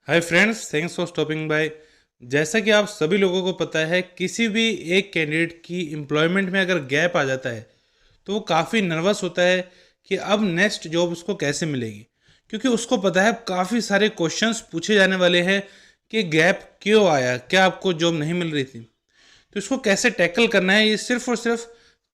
Hi friends, thanks for stopping by. जैसा कि आप सभी लोगों को पता है, किसी भी एक कैंडिडेट की एम्प्लॉयमेंट में अगर गैप आ जाता है तो वो काफ़ी नर्वस होता है कि अब नेक्स्ट जॉब उसको कैसे मिलेगी। क्योंकि उसको पता है काफ़ी सारे क्वेश्चंस पूछे जाने वाले हैं कि गैप क्यों आया, क्या आपको जॉब नहीं मिल रही थी। तो इसको कैसे टैकल करना है, ये सिर्फ और सिर्फ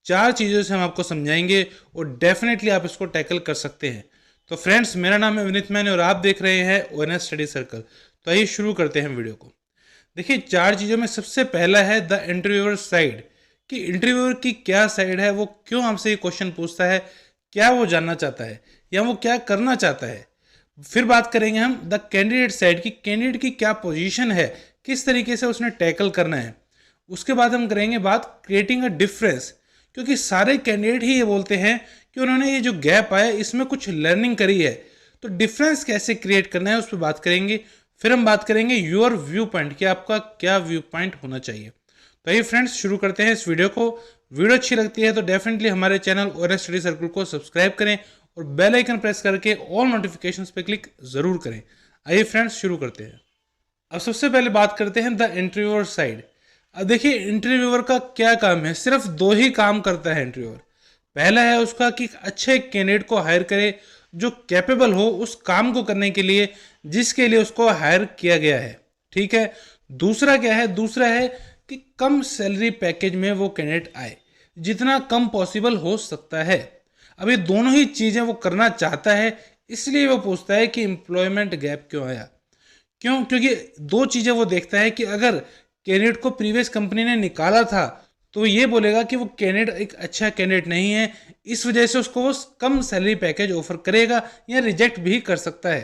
चार चीज़ों से हम आपको समझाएंगे और डेफिनेटली आप इसको टैकल कर सकते हैं। तो फ्रेंड्स, मेरा नाम है विनीत मैन और आप देख रहे हैं ओएनएस स्टडी सर्कल। तो आइए शुरू करते हैं वीडियो को। देखिए, चार चीज़ों में सबसे पहला है द इंटरव्यूअर साइड, कि इंटरव्यूअर की क्या साइड है, वो क्यों हमसे ये क्वेश्चन पूछता है, क्या वो जानना चाहता है या वो क्या करना चाहता है। फिर बात करेंगे हम द कैंडिडेट साइड की, कैंडिडेट की क्या पोजीशन है, किस तरीके से उसने टैकल करना है। उसके बाद हम करेंगे बात क्रिएटिंग अ डिफरेंस, क्योंकि सारे कैंडिडेट ही ये बोलते हैं कि उन्होंने ये जो गैप आया इसमें कुछ लर्निंग करी है। तो डिफरेंस कैसे क्रिएट करना है उस पर बात करेंगे। फिर हम बात करेंगे योर व्यू पॉइंट, कि आपका क्या व्यू पॉइंट होना चाहिए। तो ये फ्रेंड्स, शुरू करते हैं इस वीडियो को। वीडियो अच्छी लगती है तो डेफिनेटली हमारे चैनल और स्टडी सर्कल को सब्सक्राइब करें और बेल आइकन प्रेस करके ऑल नोटिफिकेशंस पे क्लिक जरूर करें। आइए फ्रेंड्स, शुरू करते हैं। अब सबसे पहले बात करते हैं द इंटरव्यूअर साइड। अब देखिए, इंटरव्यूअर का क्या काम है, सिर्फ दो ही काम करता है इंटरव्यूअर। पहला है उसका कि अच्छे कैंडिडेट को हायर करे जो कैपेबल हो उस काम को करने के लिए जिसके लिए उसको हायर किया गया है। ठीक है। दूसरा क्या है, दूसरा है कि कम सैलरी पैकेज में वो कैंडिडेट आए, जितना कम पॉसिबल हो सकता है। अब ये दोनों ही चीजें वो करना चाहता है, इसलिए वो पूछता है कि एम्प्लॉयमेंट गैप क्यों आया। क्यों? क्योंकि दो चीजें वो देखता है कि अगर कैंडिडेट को प्रीवियस कंपनी ने निकाला था तो ये बोलेगा कि वो कैंडिडेट एक अच्छा कैंडिडेट नहीं है, इस वजह से उसको वो कम सैलरी पैकेज ऑफर करेगा या रिजेक्ट भी कर सकता है।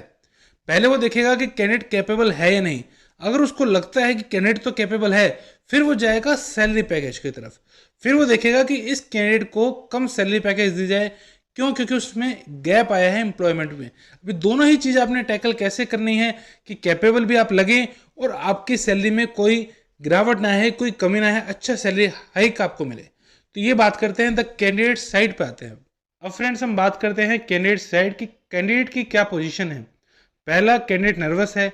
पहले वो देखेगा कि कैंडिडेट कैपेबल है या नहीं। अगर उसको लगता है कि कैंडिडेट तो कैपेबल है, फिर वो जाएगा सैलरी पैकेज की तरफ। फिर वो देखेगा कि इस कैंडिडेट को कम सैलरी पैकेज दी जाए। क्यों? क्योंकि उसमें गैप आया है एम्प्लॉयमेंट में। अभी दोनों ही चीज़ आपने टैकल कैसे करनी है कि कैपेबल भी आप लगें और आपकी सैलरी में कोई गिरावट ना है, कोई कमी ना है, अच्छा सैलरी हाइक आपको मिले। तो ये बात करते हैं द कैंडिडेट साइड पे आते हैं। अब फ्रेंड्स, हम बात करते हैं कैंडिडेट साइड की, कैंडिडेट की क्या पोजीशन है। पहला, कैंडिडेट नर्वस है,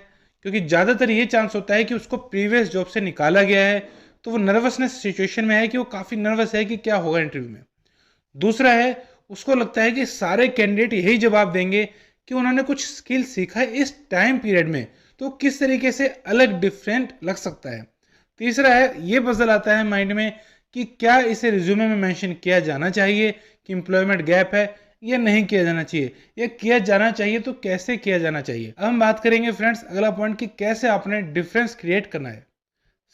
क्योंकि ज़्यादातर ये चांस होता है कि उसको प्रीवियस जॉब से निकाला गया है, तो वो नर्वसनेस सिचुएशन में है कि वो काफ़ी नर्वस है कि क्या होगा इंटरव्यू में। दूसरा है, उसको लगता है कि सारे कैंडिडेट यही जवाब देंगे कि उन्होंने कुछ स्किल सीखा है इस टाइम पीरियड में, तो किस तरीके से अलग डिफरेंट लग सकता है। तीसरा है, ये पजल आता है माइंड में कि क्या इसे रिज्यूमे में मेंशन किया जाना चाहिए कि एम्प्लॉयमेंट गैप है, या नहीं किया जाना चाहिए, या किया जाना चाहिए तो कैसे किया जाना चाहिए। अब हम बात करेंगे फ्रेंड्स अगला पॉइंट कि कैसे आपने डिफरेंस क्रिएट करना है।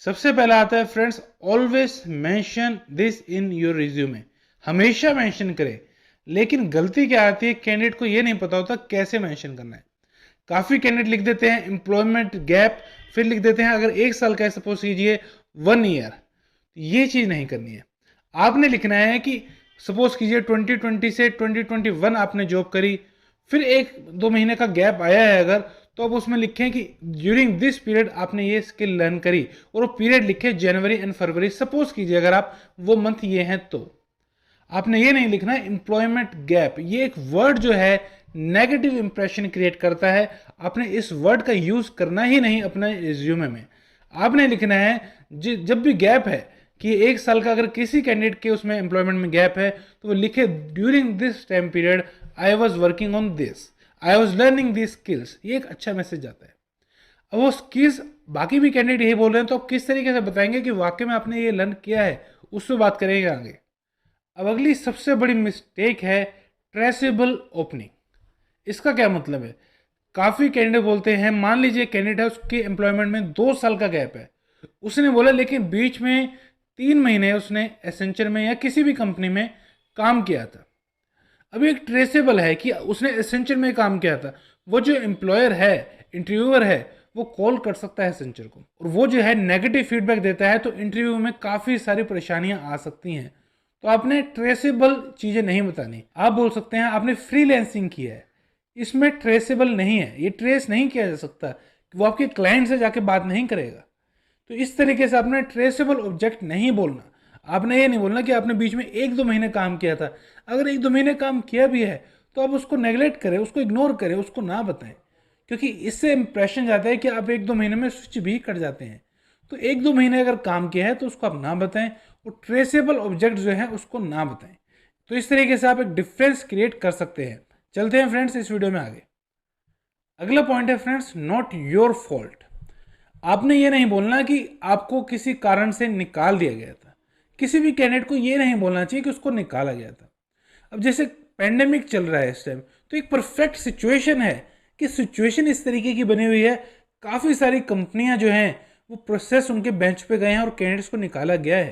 सबसे पहला आता है friends, always mention this in your resume. हमेशा मेंशन करें। लेकिन गलती क्या आती है, कैंडिडेट को ये नहीं पता होता कैसे मेंशन करना है। काफी कैंडिडेट लिख देते हैं एम्प्लॉयमेंट गैप, फिर लिख देते हैं अगर 1 साल का है, सपोज कीजिए 1 ईयर। ये चीज नहीं करनी है। आपने लिखना है कि सपोज कीजिए 2020 से 2021 आपने जॉब करी, फिर 1-2 महीने का गैप आया है अगर, तो आप उसमें लिखें कि ड्यूरिंग दिस पीरियड आपने ये स्किल लर्न करी, और वो पीरियड लिखे जनवरी एंड फरवरी, सपोज कीजिए अगर आप वो मंथ ये हैं। तो आपने ये नहीं लिखना है एम्प्लॉयमेंट गैप। ये एक वर्ड जो है नेगेटिव इंप्रेशन क्रिएट करता है। आपने इस वर्ड का यूज करना ही नहीं अपने रिज्यूमे में। आपने लिखना है जब भी गैप है कि 1 साल का अगर किसी कैंडिडेट के उसमें एम्प्लॉयमेंट में गैप है, तो वो लिखे during this time period I was working on this, I was learning this skills. ये एक अच्छा मैसेज आता है। अब वो स्किल्स बाकी भी कैंडिडेट यही बोल रहे हैं, तो आप किस तरीके से बताएंगे कि वाकई में आपने ये लर्न किया है, उस पर बात करेंगे आगे। अब अगली सबसे बड़ी मिस्टेक है ट्रेसेबल ओपनिंग। इसका क्या मतलब है, काफी कैंडिडेट बोलते हैं, मान लीजिए कैंडिडेट है, उसके एम्प्लॉयमेंट में 2 साल का गैप है, उसने बोला लेकिन बीच में 3 महीने उसने एसेंचर में या किसी भी कंपनी में काम किया था। अभी एक ट्रेसेबल है कि उसने एसेंचर में काम किया था। वो जो एम्प्लॉयर है, इंटरव्यूअर है, वो कॉल कर सकता है एसेंचर को, और वो जो है नेगेटिव फीडबैक देता है, तो इंटरव्यू में काफ़ी सारी परेशानियां आ सकती हैं। तो आपने ट्रेसेबल चीज़ें नहीं बतानी। आप बोल सकते हैं आपने फ्रीलैंसिंग किया है, इसमें ट्रेसेबल नहीं है, ये ट्रेस नहीं किया जा सकता, वो आपके क्लाइंट से जाके बात नहीं करेगा। तो इस तरीके से आपने ट्रेसेबल ऑब्जेक्ट नहीं बोलना। आपने ये नहीं बोलना कि आपने बीच में 1-2 महीने काम किया था। अगर 1-2 महीने काम किया भी है तो आप उसको नेगलेक्ट करें, उसको इग्नोर करें, उसको ना बताएं, क्योंकि इससे इंप्रेशन जाता है कि आप 1-2 महीने में स्विच भी कर जाते हैं। तो 1-2 महीने अगर काम किया है तो उसको आप ना बताएं, और ट्रेसेबल ऑब्जेक्ट जो है उसको ना बताएं। तो इस तरीके से आप एक डिफरेंस क्रिएट कर सकते हैं। चलते हैं फ्रेंड्स इस वीडियो में आगे। अगला पॉइंट है फ्रेंड्स, नॉट योर फॉल्ट। आपने ये नहीं बोलना कि आपको किसी कारण से निकाल दिया गया था। किसी भी कैंडिडेट को ये नहीं बोलना चाहिए कि उसको निकाला गया था। अब जैसे पेंडेमिक चल रहा है इस टाइम, तो एक परफेक्ट सिचुएशन है कि सिचुएशन इस तरीके की बनी हुई है, काफ़ी सारी कंपनियां जो हैं वो प्रोसेस उनके बेंच पे गए हैं और कैंडिडेट्स को निकाला गया है।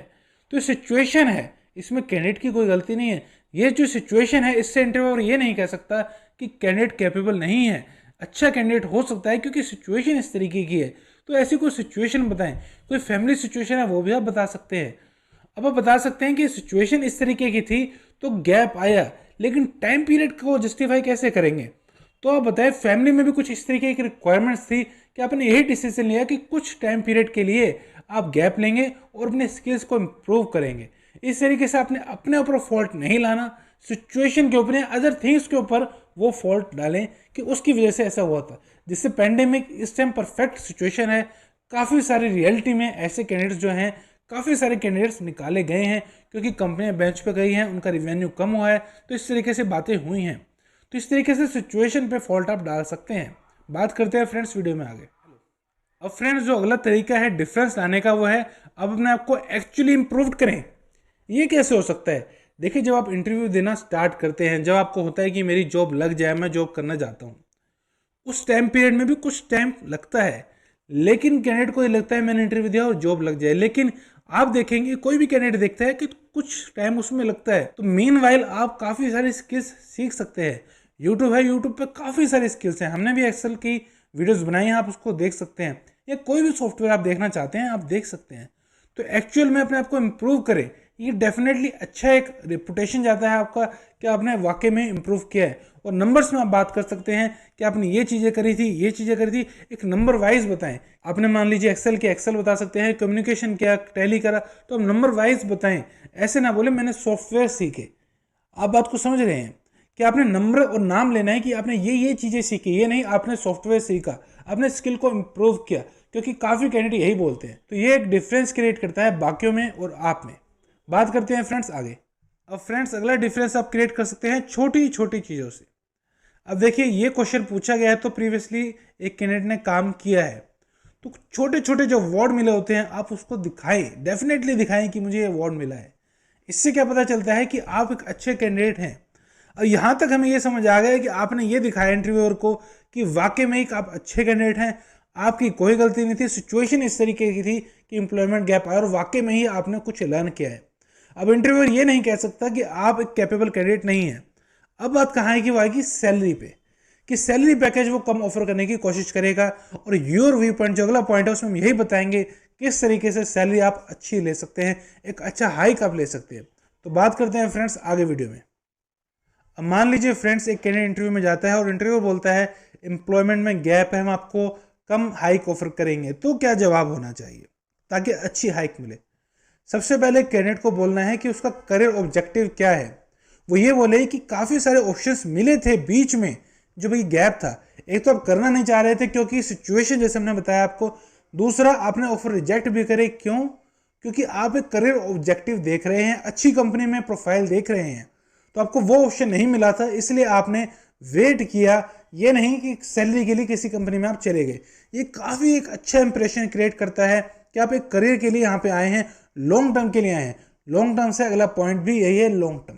तो ये सिचुएशन है, इसमें कैंडिडेट की कोई गलती नहीं है। ये जो सिचुएशन है, इससे इंटरव्यूअर ये नहीं कह सकता कि कैंडिडेट कैपेबल नहीं है। अच्छा कैंडिडेट हो सकता है क्योंकि सिचुएशन इस तरीके की है। तो ऐसी कोई सिचुएशन बताएं, कोई फैमिली सिचुएशन है वो भी आप बता सकते हैं। अब आप बता सकते हैं कि सिचुएशन इस तरीके की थी तो गैप आया, लेकिन टाइम पीरियड को जस्टिफाई कैसे करेंगे? तो आप बताएं फैमिली में भी कुछ इस तरीके की रिक्वायरमेंट्स थी कि आपने यही डिसीजन लिया कि कुछ टाइम पीरियड के लिए आप गैप लेंगे और अपने स्किल्स को इम्प्रूव करेंगे। इस तरीके से आपने अपने ऊपर फॉल्ट नहीं लाना, सिचुएशन के ऊपर या अदर थिंग्स के ऊपर वो फॉल्ट डालें कि उसकी वजह से ऐसा हुआ था। जिससे पेंडेमिक इस टाइम परफेक्ट सिचुएशन है। काफ़ी सारी रियलिटी में ऐसे कैंडिडेट्स जो हैं, काफ़ी सारे कैंडिडेट्स निकाले गए हैं क्योंकि कंपनियां बेंच पे गई हैं, उनका रिवेन्यू कम हुआ है, तो इस तरीके से बातें हुई हैं। तो इस तरीके से सिचुएशन पे फॉल्ट आप डाल सकते हैं। बात करते हैं फ्रेंड्स वीडियो में आगे। अब फ्रेंड्स जो अगला तरीका है डिफरेंस लाने का वो है अब अपने आप को एक्चुअली इम्प्रूव करें। ये कैसे हो सकता है? देखिए, जब आप इंटरव्यू देना स्टार्ट करते हैं, जब आपको होता है कि मेरी जॉब लग जाए, मैं जॉब करना चाहता हूँ, उस टाइम पीरियड में भी कुछ टाइम लगता है, लेकिन कैंडिडेट को ये लगता है मैंने इंटरव्यू दिया और जॉब लग जाए। लेकिन आप देखेंगे कोई भी कैंडिडेट देखता है कि कुछ टाइम उसमें लगता है। तो मीनवाइल आप काफ़ी सारी स्किल्स सीख सकते हैं। यूट्यूब है, यूट्यूब पे काफ़ी सारी स्किल्स हैं। हमने भी एक्सेल की वीडियोस बनाई हैं, आप उसको देख सकते हैं, या कोई भी सॉफ्टवेयर आप देखना चाहते हैं आप देख सकते हैं। तो एक्चुअल में अपने आप को इम्प्रूव करें, ये डेफिनेटली अच्छा एक रेपुटेशन जाता है आपका कि आपने वाकई में इम्प्रूव किया है। और नंबर्स में आप बात कर सकते हैं कि आपने ये चीज़ें करी थी, ये चीज़ें करी थी, एक नंबर वाइज बताएं। आपने मान लीजिए एक्सेल के एक्सेल बता सकते हैं, कम्युनिकेशन किया, टैली करा, तो आप नंबर वाइज बताएं। ऐसे ना बोले मैंने सॉफ्टवेयर सीखे। आप बात को समझ रहे हैं कि आपने नंबर और नाम लेना है कि आपने ये चीज़ें सीखी, ये नहीं आपने सॉफ्टवेयर सीखा, आपने स्किल को इम्प्रूव किया, क्योंकि काफ़ी कैंडिडेट यही बोलते हैं। तो ये एक डिफरेंस क्रिएट करता है बाकियों में और आप में। बात करते हैं फ्रेंड्स आगे। अब फ्रेंड्स अगला डिफरेंस आप क्रिएट कर सकते हैं छोटी छोटी चीज़ों से। अब देखिए, ये क्वेश्चन पूछा गया है तो प्रीवियसली एक कैंडिडेट ने काम किया है, तो छोटे छोटे जो अवार्ड मिले होते हैं आप उसको दिखाएं, डेफिनेटली दिखाएं कि मुझे ये अवार्ड मिला है। इससे क्या पता चलता है कि आप एक अच्छे कैंडिडेट हैं। और यहाँ तक हमें ये समझ आ गया कि आपने ये दिखाया इंटरव्यूअर को कि वाकई में एक आप अच्छे कैंडिडेट हैं, आपकी कोई गलती नहीं थी, सिचुएशन इस तरीके की थी कि एम्प्लॉयमेंट गैप आया और वाकई में ही आपने कुछ लर्न किया है। अब इंटरव्यूअर ये नहीं कह सकता कि आप एक कैपेबल कैंडिडेट नहीं हैं। अब बात कहाँ है कि वो आएगी सैलरी पे, कि सैलरी पैकेज वो कम ऑफर करने की कोशिश करेगा। और योर व्यू पॉइंट जो अगला पॉइंट है उसमें हम यही बताएंगे किस तरीके से सैलरी आप अच्छी ले सकते हैं, एक अच्छा हाइक आप ले सकते हैं। तो बात करते हैं फ्रेंड्स आगे वीडियो में। अब मान लीजिए फ्रेंड्स एक कैंडिडेट इंटरव्यू में जाता है और इंटरव्यू बोलता है एम्प्लॉयमेंट में गैप है, हम आपको कम हाइक ऑफर करेंगे। तो क्या जवाब होना चाहिए ताकि अच्छी हाइक मिले? सबसे पहले कैंडिडेट को बोलना है कि उसका करियर ऑब्जेक्टिव क्या है। वो ये बोले कि काफ़ी सारे ऑप्शंस मिले थे बीच में जो भाई गैप था। एक तो आप करना नहीं चाह रहे थे क्योंकि सिचुएशन जैसे हमने बताया आपको, दूसरा आपने ऑफर रिजेक्ट भी करे। क्यों? क्योंकि आप एक करियर ऑब्जेक्टिव देख रहे हैं, अच्छी कंपनी में प्रोफाइल देख रहे हैं, तो आपको वो ऑप्शन नहीं मिला था, इसलिए आपने वेट किया। ये नहीं कि सैलरी के लिए किसी कंपनी में आप चले गए। ये काफ़ी एक अच्छा इंप्रेशन क्रिएट करता है कि आप एक करियर के लिए यहाँ पे आए हैं, लॉन्ग टर्म के लिए आए हैं। लॉन्ग टर्म से अगला पॉइंट भी यही है, लॉन्ग टर्म।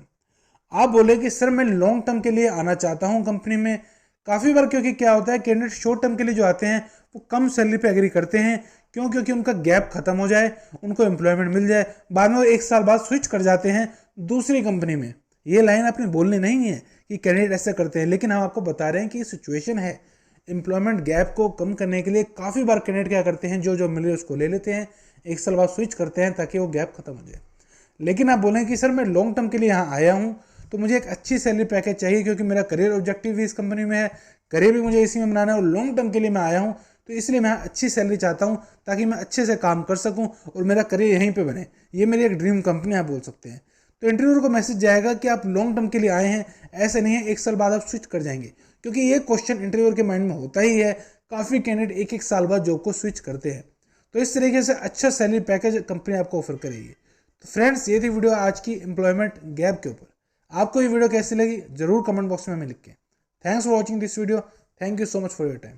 आप बोले कि सर मैं लॉन्ग टर्म के लिए आना चाहता हूँ कंपनी में। काफ़ी बार क्योंकि क्या होता है, कैंडिडेट शॉर्ट टर्म के लिए जो आते हैं वो कम सैलरी पे एग्री करते हैं। क्यों? क्योंकि उनका गैप खत्म हो जाए, उनको एम्प्लॉयमेंट मिल जाए, बाद में वो 1 साल बाद स्विच कर जाते हैं दूसरी कंपनी में। ये लाइन आपने बोलनी नहीं है कि कैंडिडेट ऐसा करते हैं, लेकिन हम आपको बता रहे हैं कि ये सिचुएशन है। एम्प्लॉयमेंट गैप को कम करने के लिए काफ़ी बार कैंडिडेट क्या करते हैं, जो मिल रहे उसको ले लेते हैं, 1 साल बाद स्विच करते हैं ताकि वो गैप खत्म हो जाए। लेकिन आप बोलें कि सर मैं लॉन्ग टर्म के लिए यहाँ आया हूँ तो मुझे एक अच्छी सैलरी पैकेज चाहिए क्योंकि मेरा करियर ऑब्जेक्टिव भी इस कंपनी में है, करियर भी मुझे इसी में बनाना है और लॉन्ग टर्म के लिए मैं आया हूँ, तो इसलिए मैं अच्छी सैलरी चाहता हूँ ताकि मैं अच्छे से काम कर सकूँ और मेरा करियर यहीं पे बने। ये मेरी एक ड्रीम कंपनी आप बोल सकते हैं। तो इंटरव्यूअर को मैसेज जाएगा कि आप लॉन्ग टर्म के लिए आए हैं, ऐसे नहीं है 1 साल बाद आप स्विच कर जाएंगे, क्योंकि ये क्वेश्चन इंटरव्यूअर के माइंड में होता ही है। काफ़ी कैंडिडेट एक एक साल बाद जॉब को स्विच करते हैं। तो इस तरीके से अच्छा सैलरी पैकेज कंपनी आपको ऑफर करेगी। तो फ्रेंड्स, ये थी वीडियो आज की एम्प्लॉयमेंट गैप के ऊपर। आपको ये वीडियो कैसी लगी जरूर कमेंट बॉक्स में हमें लिखें। Thanks for watching this video. Thank you so much for your time.